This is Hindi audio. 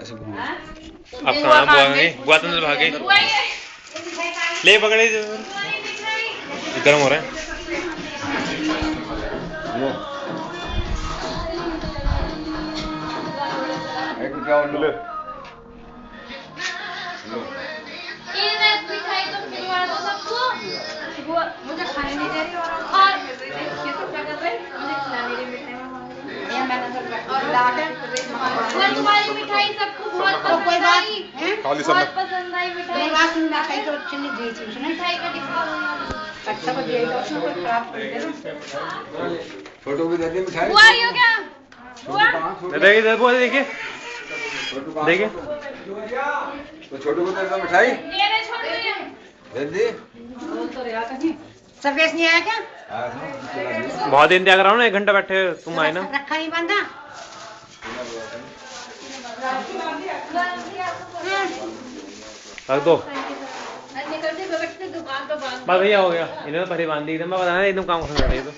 ऐसे घूम। अब कहाँ बुआ गई? बुआ तो भाग गई। ले पकड़े गर्म हो रहा है। क्या बोले? मुझे खाने नहीं दे रही और ये तो क्या कर रहे हैं? मुझे खिला नहीं रही मिठाई में। मैंने तुम्हारी मिठाई सबको बहुत पसंद आई। बहुत पसंद आई मिठाई। मिठाई तो अच्छी नहीं दी थी उसने। मिठाई का डिस्काउंट अच्छा को दे दो उसने कोई खराब कर दे। छोटू भी दे दे मिठाई। बुआ यो क्या? बुआ देखिए बुआ देखिए देखिए तो छोटू को दे दो मिठाई। मेरे छोड़ दिए। दे दी। सर्वेश नहीं आया क्या? बहुत दिन त्याग रहा हूँ ना, 1 घंटा बैठे तुम आए ना। रखा नहीं बंदा। रख दो निकल से दुकान पे बांध। बस भैया हो गया। इन्होंने पहले बांध दी थी, मैं बताना एकदम काम खत्म कर रही है तो